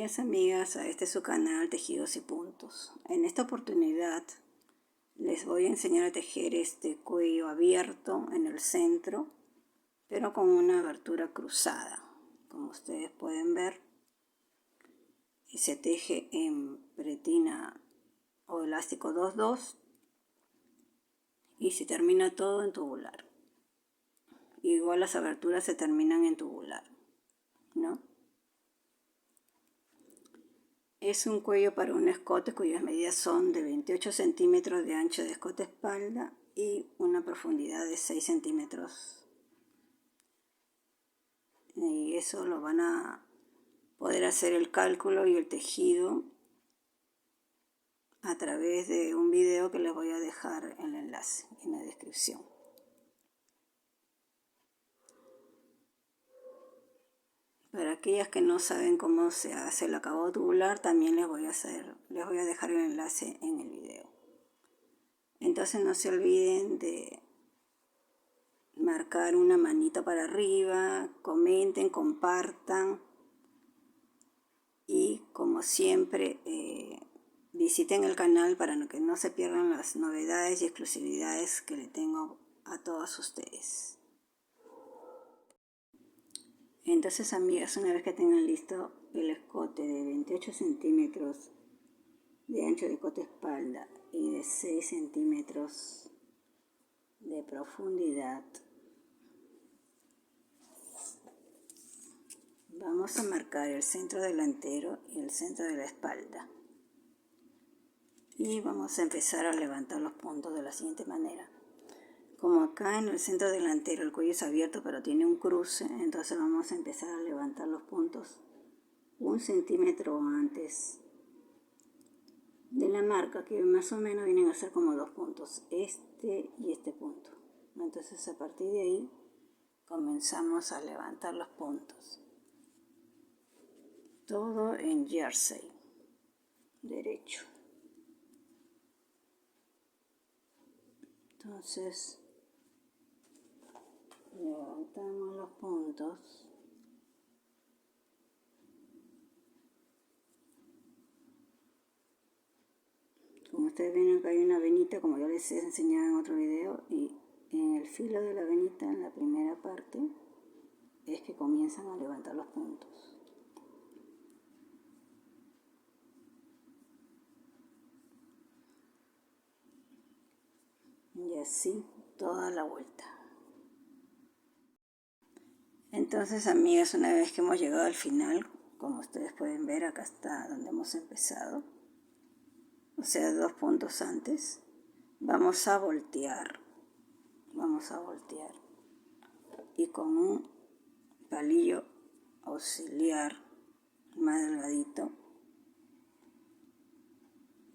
Bienvenidas amigas a este su canal Tejidos y Puntos. En esta oportunidad les voy a enseñar a tejer este cuello abierto en el centro, pero con una abertura cruzada, como ustedes pueden ver, y se teje en pretina o elástico 2-2 y se termina todo en tubular. Igual las aberturas se terminan en tubular, ¿no? Es un cuello para un escote cuyas medidas son de 28 centímetros de ancho de escote espalda y una profundidad de 6 centímetros. Y eso lo van a poder hacer el cálculo y el tejido a través de un video que les voy a dejar el enlace en la descripción. Para aquellas que no saben cómo se hace el acabado tubular, también les voy a dejar el enlace en el video. Entonces no se olviden de marcar una manito para arriba, comenten, compartan y como siempre visiten el canal para que no se pierdan las novedades y exclusividades que le tengo a todos ustedes. Entonces amigas, una vez que tengan listo el escote de 28 centímetros de ancho de escote espalda y de 6 centímetros de profundidad, vamos a marcar el centro delantero y el centro de la espalda. Y vamos a empezar a levantar los puntos de la siguiente manera. Como acá en el centro delantero el cuello es abierto pero tiene un cruce, entonces vamos a empezar a levantar los puntos 1 centímetro antes de la marca, que más o menos vienen a ser como 2 puntos, este y este punto. Entonces a partir de ahí comenzamos a levantar los puntos. Todo en jersey derecho. Entonces levantamos los puntos. Como ustedes ven, acá hay una venita, como yo les he enseñado en otro video, y en el filo de la venita, en la primera parte, es que comienzan a levantar los puntos. Y así toda la vuelta. Entonces amigas, una vez que hemos llegado al final, como ustedes pueden ver, acá está donde hemos empezado, o sea 2 puntos antes, vamos a voltear y con un palillo auxiliar más delgadito,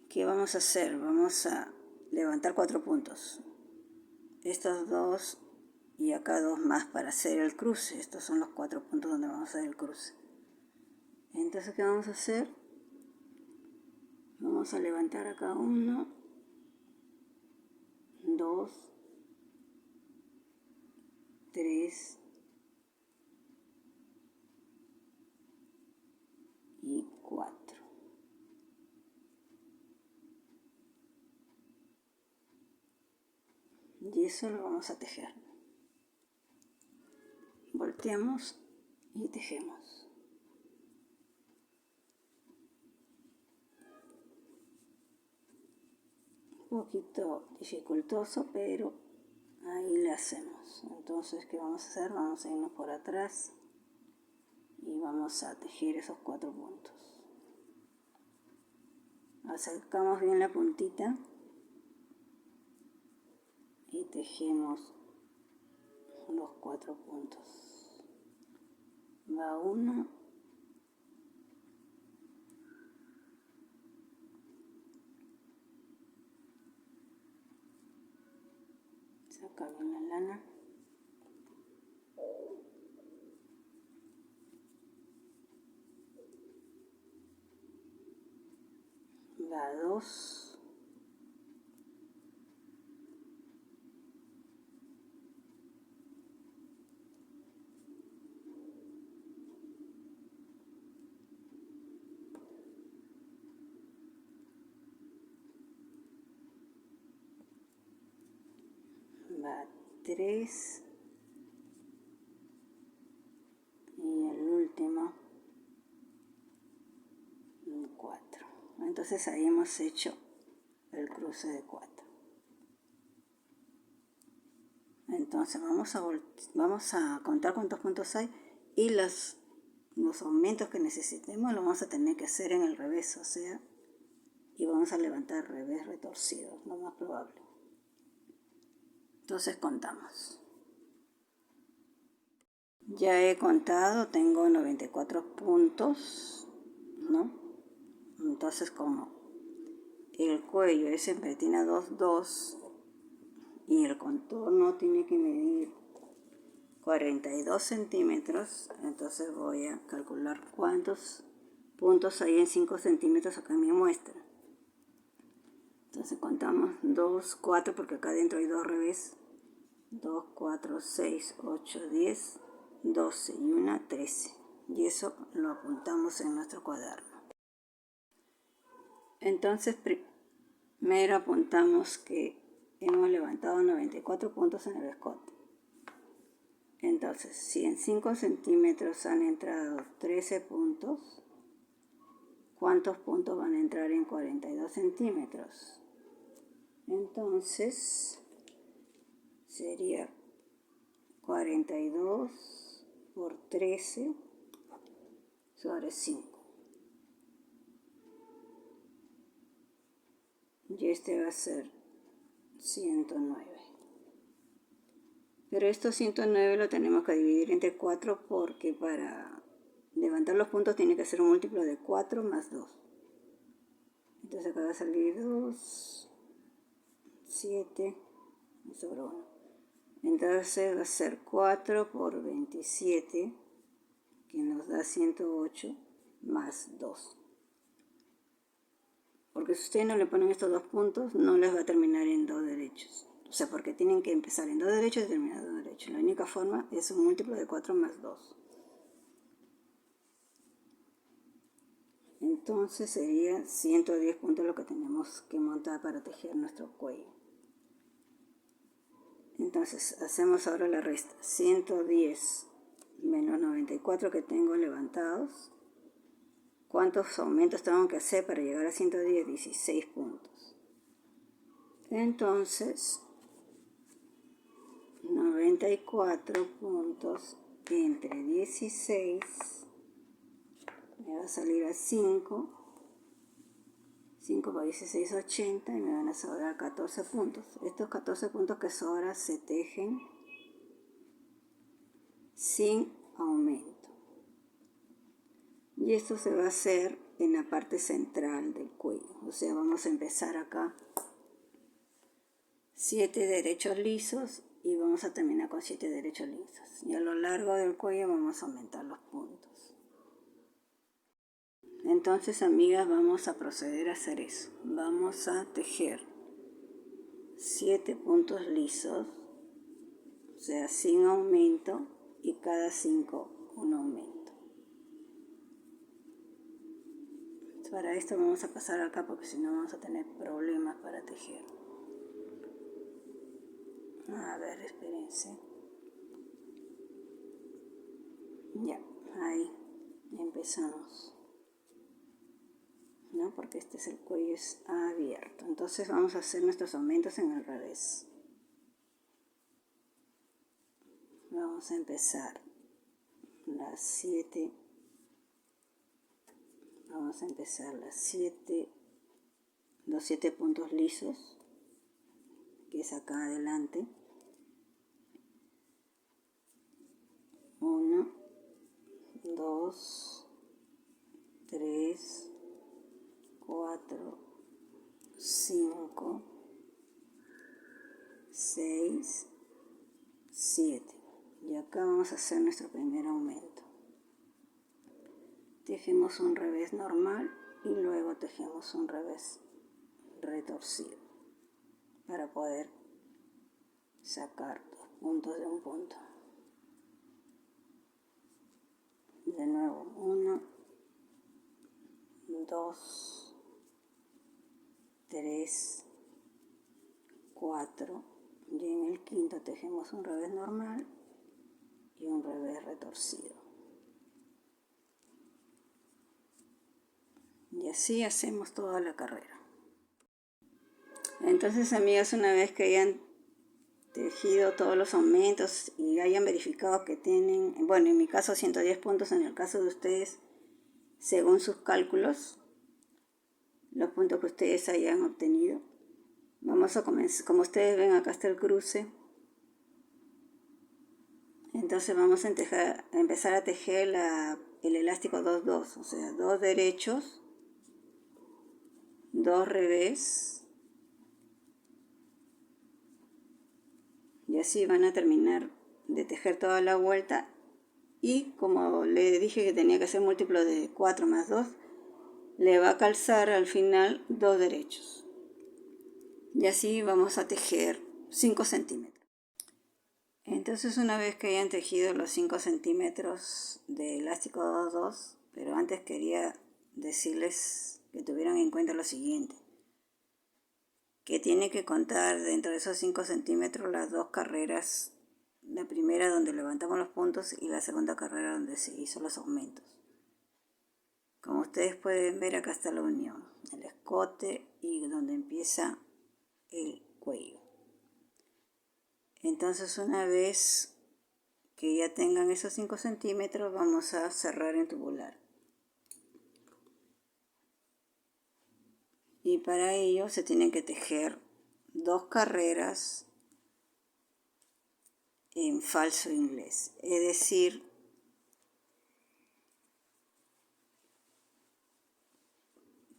¿qué vamos a hacer? Vamos a levantar 4 puntos, estos 2 y acá 2 más para hacer el cruce. Estos son los 4 puntos donde vamos a hacer el cruce. Entonces, ¿qué vamos a hacer? Vamos a levantar acá 1, 2, 3 y 4. Y eso lo vamos a tejer. Volteamos y tejemos. Un poquito dificultoso, pero ahí le hacemos. Entonces, ¿qué vamos a hacer? Vamos a irnos por atrás y vamos a tejer esos 4 puntos. Acercamos bien la puntita y tejemos los 4 puntos. Va 1, saca bien la lana, va 2, va 3 y el último 4. Entonces ahí hemos hecho el cruce de 4. Entonces vamos a contar cuántos puntos hay y los aumentos que necesitemos los vamos a tener que hacer en el revés, o sea, y vamos a levantar al revés retorcido, lo más probable. Entonces contamos. Ya he contado, tengo 94 puntos, ¿no? Entonces como el cuello es en pretina 2,2 y el contorno tiene que medir 42 centímetros, entonces voy a calcular cuántos puntos hay en 5 centímetros acá en mi muestra. Entonces contamos 2, 4, porque acá adentro hay 2 revés. 2, 4, 6, 8, 10, 12 y 1, 13. Y eso lo apuntamos en nuestro cuaderno. Entonces primero apuntamos que hemos levantado 94 puntos en el escote. Entonces, si en 5 centímetros han entrado 13 puntos, ¿cuántos puntos van a entrar en 42 centímetros? Entonces, sería 42 por 13 sobre 5. Y este va a ser 109. Pero estos 109 lo tenemos que dividir entre 4 porque para levantar los puntos tiene que ser un múltiplo de 4 más 2. Entonces acá va a salir 2, 7 sobre 1. Entonces va a ser 4 por 27, que nos da 108, más 2. Porque si ustedes no le ponen estos 2 puntos, no les va a terminar en 2 derechos. O sea, porque tienen que empezar en 2 derechos y terminar en 2 derechos. La única forma es un múltiplo de 4 más 2. Entonces sería 110 puntos lo que tenemos que montar para tejer nuestro cuello. Entonces hacemos ahora la resta. 110 menos 94 que tengo levantados. ¿Cuántos aumentos tengo que hacer para llegar a 110? 16 puntos. Entonces, 94 puntos entre 16 me va a salir a 5. 5 por 16, 80 y me van a sobrar 14 puntos. Estos 14 puntos que sobran se tejen sin aumento. Y esto se va a hacer en la parte central del cuello. O sea, vamos a empezar acá 7 derechos lisos y vamos a terminar con 7 derechos lisos. Y a lo largo del cuello vamos a aumentar los puntos. Entonces, amigas, vamos a proceder a hacer eso. Vamos a tejer 7 puntos lisos, o sea, sin aumento, y cada 5 un aumento. Para esto vamos a pasar acá porque si no vamos a tener problemas para tejer. A ver, espérense. Ya, ahí empezamos. ¿No? Porque este es el cuello es abierto. Entonces vamos a hacer nuestros aumentos en el revés. Vamos a empezar las 7. Vamos a empezar las 7, los 7 puntos lisos, que es acá adelante. 1, 2, 3, 4, 5, 6, 7. Y acá vamos a hacer nuestro primer aumento. Tejemos un revés normal y luego tejemos un revés retorcido para poder sacar 2 puntos de un punto. De nuevo, 1, 2, 3, 4, Y en el quinto tejemos un revés normal y un revés retorcido. Y así hacemos toda la carrera. Entonces, amigas, una vez que hayan tejido todos los aumentos y hayan verificado que tienen, bueno, en mi caso 110 puntos, en el caso de ustedes, según sus cálculos, los puntos que ustedes hayan obtenido, vamos a comenzar. Como ustedes ven, acá está el cruce. Entonces vamos a empezar a tejer el elástico 2-2, o sea, 2 derechos, 2 revés, y así van a terminar de tejer toda la vuelta. Y como le dije que tenía que ser múltiplo de 4 más 2, le va a calzar al final 2 derechos. Y así vamos a tejer 5 centímetros. Entonces, una vez que hayan tejido los 5 centímetros de elástico 2-2, pero antes quería decirles que tuvieran en cuenta lo siguiente, que tiene que contar dentro de esos 5 centímetros las 2 carreras, la primera donde levantamos los puntos y la segunda carrera donde se hizo los aumentos. Como ustedes pueden ver, acá está la unión, el escote y donde empieza el cuello. Entonces, una vez que ya tengan esos 5 centímetros, vamos a cerrar en tubular. Y para ello se tienen que tejer 2 carreras en falso inglés, es decir,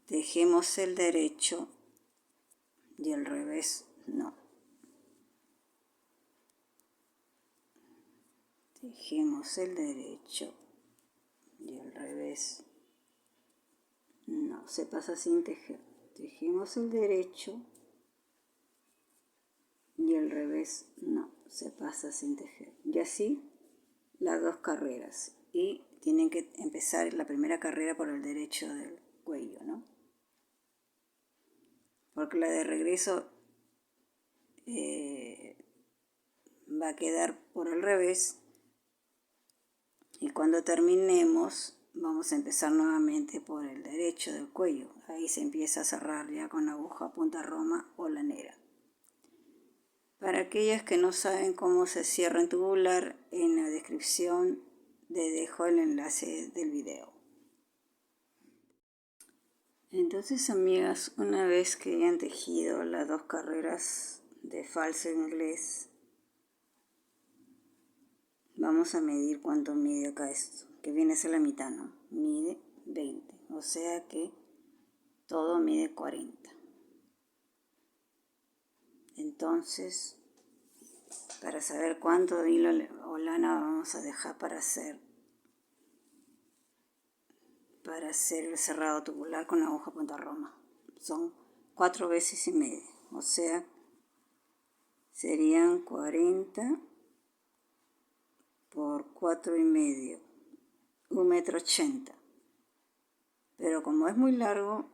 tejemos el derecho y el revés no. Tejemos el derecho y el revés no, se pasa sin tejer. Tejemos el derecho y el revés no, se pasa sin tejer. Y así las 2 carreras. Y tienen que empezar la primera carrera por el derecho del cuello, ¿no? Porque la de regreso va a quedar por el revés. Y cuando terminemos, vamos a empezar nuevamente por el derecho del cuello. Ahí se empieza a cerrar ya con aguja punta roma o lanera. Para aquellas que no saben cómo se cierra en tubular, en la descripción les dejo el enlace del video. Entonces, amigas, una vez que hayan tejido las 2 carreras de falso inglés, vamos a medir cuánto mide acá esto, que viene a ser la mitad, ¿no? Mide 20, o sea que todo mide 40. Entonces, para saber cuánto hilo o lana vamos a dejar para hacer el cerrado tubular con la aguja punta roma, son 4 veces y media, o sea, serían 40 por 4 y medio, 1,80 m. Pero como es muy largo,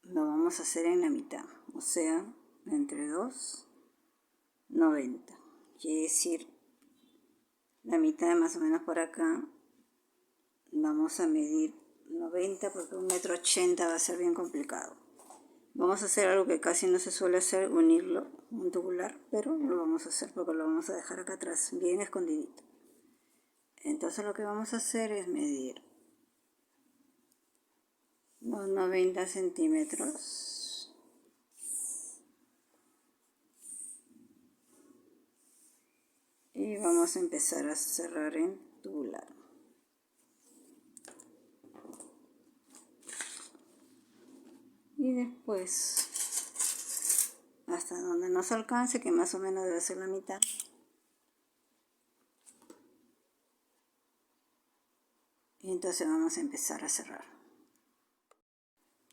lo vamos a hacer en la mitad, o sea, entre 2,90. Quiere decir, la mitad más o menos por acá. Vamos a medir 90 porque 1,80 m va a ser bien complicado. Vamos a hacer algo que casi no se suele hacer, unirlo, un tubular, pero lo vamos a hacer porque lo vamos a dejar acá atrás, bien escondidito. Entonces lo que vamos a hacer es medir los 90 centímetros y vamos a empezar a cerrar en tubular. Y después, hasta donde nos alcance, que más o menos debe ser la mitad, y entonces vamos a empezar a cerrar.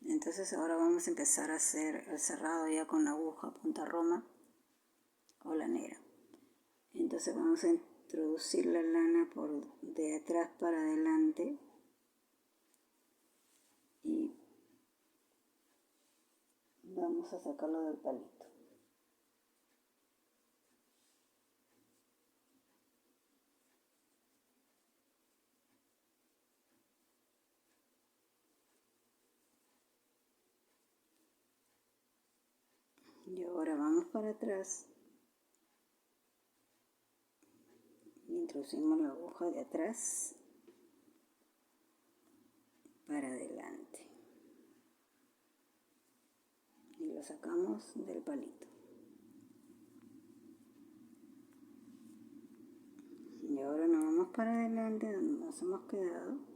Entonces ahora vamos a empezar a hacer el cerrado ya con la aguja punta roma o lanera. Entonces vamos a introducir la lana por de atrás para adelante y vamos a sacarlo del palito. para atrás, introducimos la aguja de atrás para adelante y lo sacamos del palito. Y ahora nos vamos para adelante donde nos hemos quedado.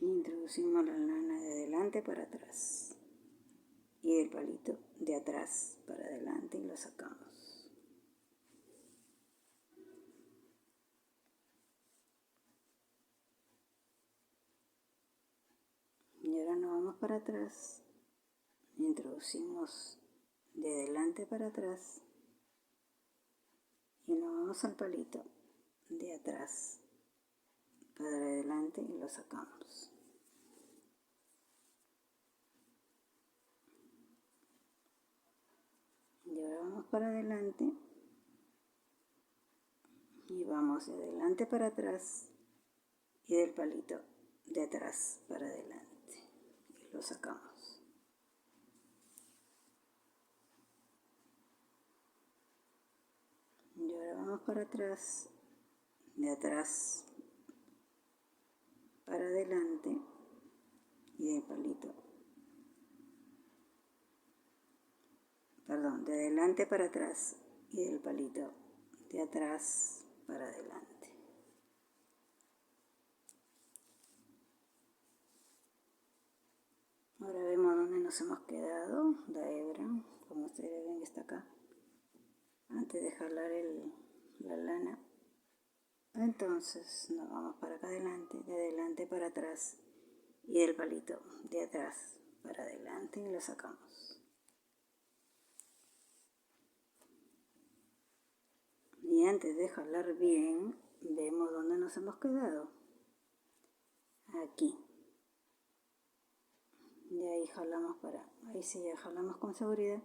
Introducimos la lana de adelante para atrás y del palito de atrás para adelante y lo sacamos. Y ahora nos vamos para atrás, introducimos de adelante para atrás y nos vamos al palito de atrás para adelante y lo sacamos. Y ahora vamos para adelante y vamos de adelante para atrás y del palito de atrás para adelante y lo sacamos. Y ahora vamos para atrás, de atrás para adelante y del palito, perdón, de adelante para atrás y del palito de atrás para adelante. Ahora vemos dónde nos hemos quedado, la hebra, como ustedes ven está acá, antes de jalar la lana. Entonces nos vamos para acá adelante, de adelante para atrás y del palito de atrás para adelante y lo sacamos. Y antes de jalar bien, vemos dónde nos hemos quedado. Aquí. Y ahí jalamos ahí sí ya jalamos con seguridad.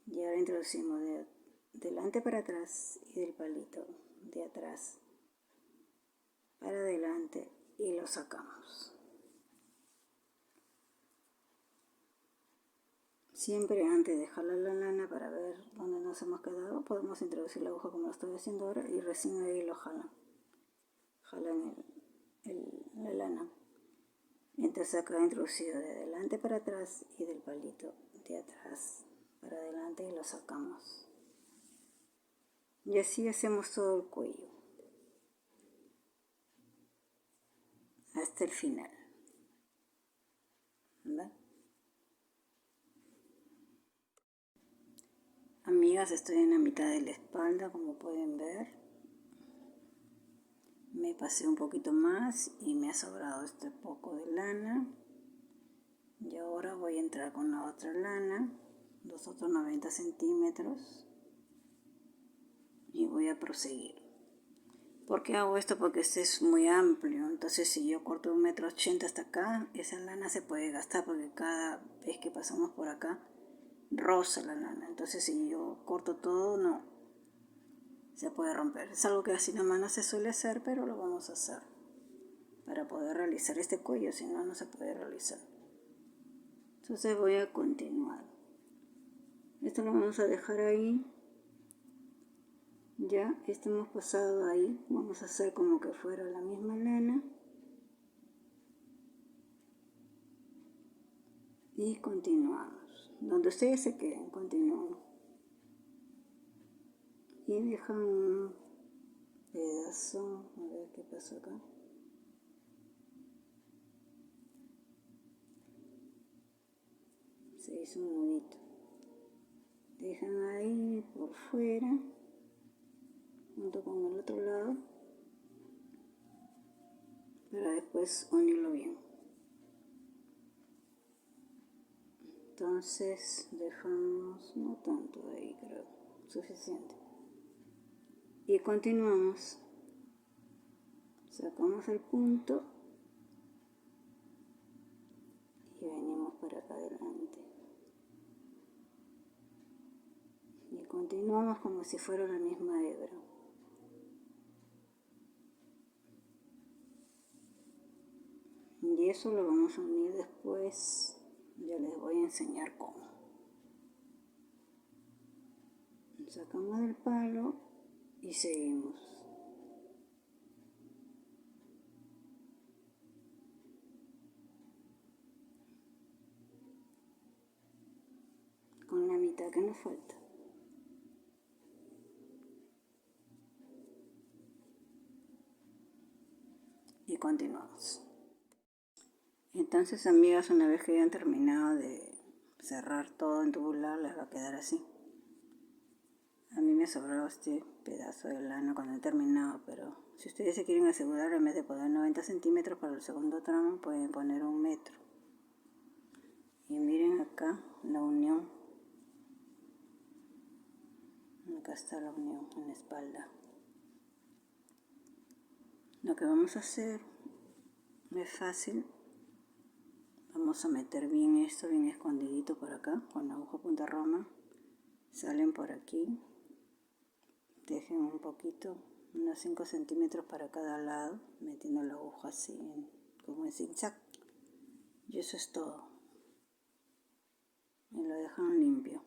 Y ahora introducimos de delante para atrás y del palito de atrás para adelante y lo sacamos. Siempre antes de jalar la lana para ver dónde nos hemos quedado, podemos introducir la aguja como lo estoy haciendo ahora y recién ahí lo jalan. Jalan la lana. Entonces acá he introducido de adelante para atrás y del palito de atrás para adelante y lo sacamos. Y así hacemos todo el cuello hasta el final. ¿Verdad? Amigas, estoy en la mitad de la espalda, como pueden ver. Me pasé un poquito más y me ha sobrado este poco de lana. Y ahora voy a entrar con la otra lana, los otros 90 centímetros. Y voy a proseguir. ¿Por qué hago esto? Porque este es muy amplio. Entonces si yo corto 1,80 m hasta acá, esa lana se puede gastar porque cada vez que pasamos por acá, roza la lana. Entonces si yo corto todo, no. Se puede romper. Es algo que así nomás no se suele hacer, pero lo vamos a hacer para poder realizar este cuello, si no, no se puede realizar. Entonces voy a continuar. Esto lo vamos a dejar ahí. Ya, esto hemos pasado ahí. Vamos a hacer como que fuera la misma lana. Y continuamos. Donde ustedes se queden, continuamos. Y dejan un pedazo, a ver qué pasó acá. Se hizo un nudito. Dejan ahí por fuera, junto con el otro lado, para después unirlo bien. Entonces dejamos, no tanto ahí, creo, suficiente. Y continuamos. Sacamos el punto y venimos para acá adelante. continuamos como si fuera la misma hebra. Y eso lo vamos a unir después, ya les voy a enseñar cómo. Sacamos del palo y seguimos. Con la mitad que nos falta. Y continuamos. Entonces, amigas, una vez que hayan terminado de cerrar todo en tubular, les va a quedar así. A mí me sobró este pedazo de lana cuando he terminado, pero si ustedes se quieren asegurar, en vez de poner 90 centímetros para el segundo tramo, pueden poner 1 metro. Y miren acá la unión. Acá está la unión en la espalda. Lo que vamos a hacer es fácil. Vamos a meter bien esto, bien escondidito por acá, con la aguja punta roma. Salen por aquí. Dejen un poquito, unos 5 centímetros para cada lado, metiendo la aguja así, como en zigzag. Y eso es todo. Y lo dejan limpio.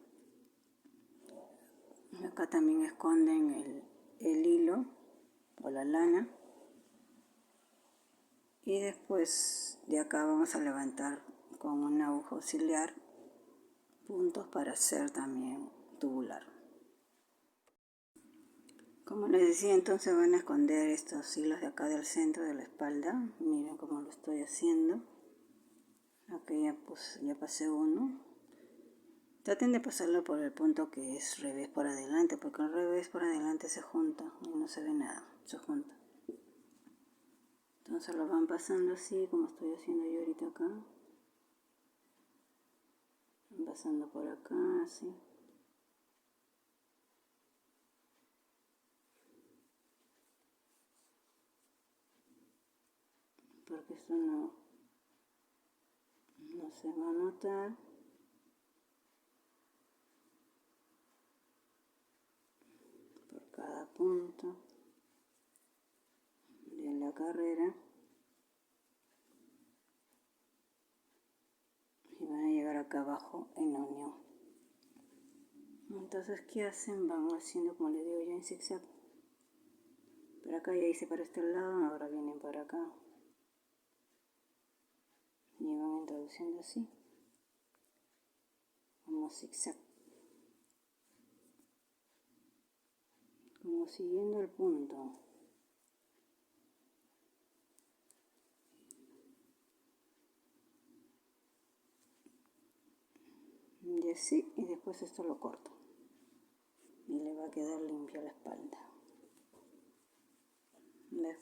Acá también esconden el hilo o la lana. Y después de acá vamos a levantar con una aguja auxiliar puntos para hacer también tubular. Como les decía, entonces van a esconder estos hilos de acá del centro de la espalda. Miren cómo lo estoy haciendo. Aquí ya pasé uno. Traten de pasarlo por el punto que es revés por adelante, porque el revés por adelante se junta y no se ve nada, se junta. Entonces lo van pasando así, como estoy haciendo yo ahorita acá. Van pasando por acá, así. Porque esto no se va a notar. Por cada punto de la carrera. Y van a llegar acá abajo en la unión. Entonces, ¿qué hacen? Van haciendo, como les digo ya, en zigzag. Por acá ya hice para este lado, ahora vienen para acá. Y van introduciendo así, como zigzag. Como siguiendo el punto. Y así, y después esto lo corto. Y le va a quedar limpia la espalda. ¿Ves?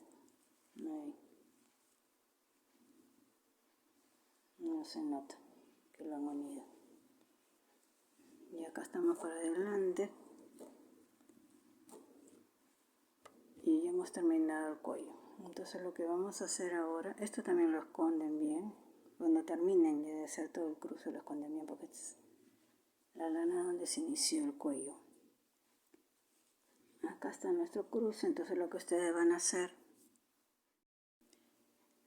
Ahí. No se nota que lo han unido. Y acá estamos para adelante. Y ya hemos terminado el cuello. Entonces lo que vamos a hacer ahora, esto también lo esconden bien. Cuando terminen de hacer todo el cruce lo esconden bien porque es la lana donde se inició el cuello. Acá está nuestro cruce, entonces lo que ustedes van a hacer.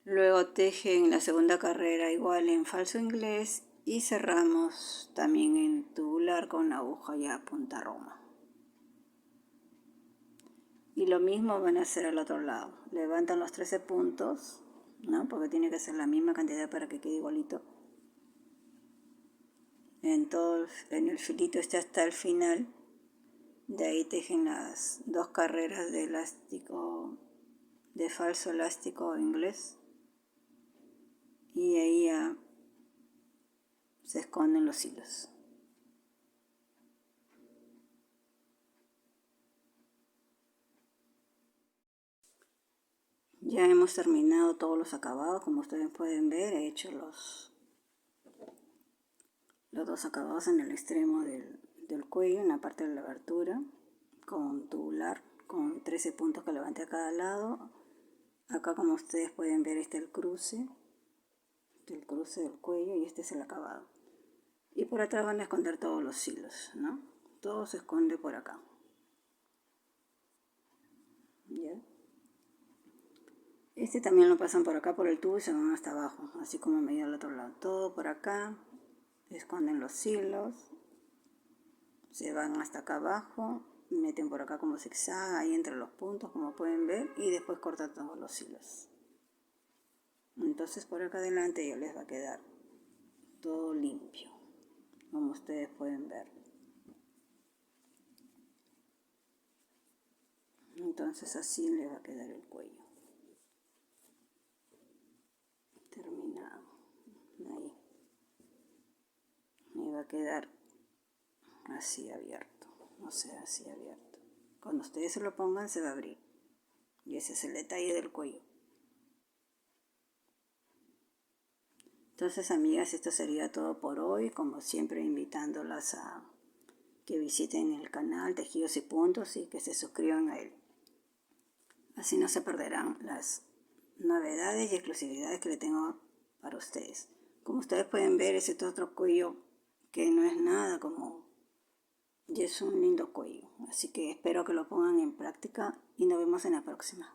Luego tejen la segunda carrera igual en falso inglés y cerramos también en tubular con la aguja ya punta roma. Y lo mismo van a hacer al otro lado. Levantan los 13 puntos, ¿no? Porque tiene que ser la misma cantidad para que quede igualito. En el filito este hasta el final. De ahí tejen las 2 carreras de elástico, de falso elástico inglés. Y ahí ya se esconden los hilos. Ya hemos terminado todos los acabados, como ustedes pueden ver, he hecho los 2 acabados en el extremo del cuello, en la parte de la abertura, con tubular, con 13 puntos que levanté a cada lado. Acá, como ustedes pueden ver, está el cruce del cuello y este es el acabado. Y por atrás van a esconder todos los hilos, ¿no? todo se esconde por acá. ¿Ya? Este también lo pasan por acá por el tubo y se van hasta abajo, así como medio al otro lado. Todo por acá, esconden los hilos, se van hasta acá abajo, meten por acá como zigzag, ahí entre los puntos como pueden ver, y después cortan todos los hilos. Entonces por acá adelante ya les va a quedar todo limpio, como ustedes pueden ver. Entonces así le va a quedar el cuello. Terminado. Ahí. Y va a quedar así abierto. O sea, así abierto. Cuando ustedes se lo pongan se va a abrir. Y ese es el detalle del cuello. Entonces, amigas, esto sería todo por hoy. Como siempre, invitándolas a que visiten el canal Tejidos y Puntos y que se suscriban a él. Así no se perderán las novedades y exclusividades que le tengo para ustedes. Como ustedes pueden ver, ese otro cuello que no es nada como... y es un lindo cuello. Así que espero que lo pongan en práctica y nos vemos en la próxima.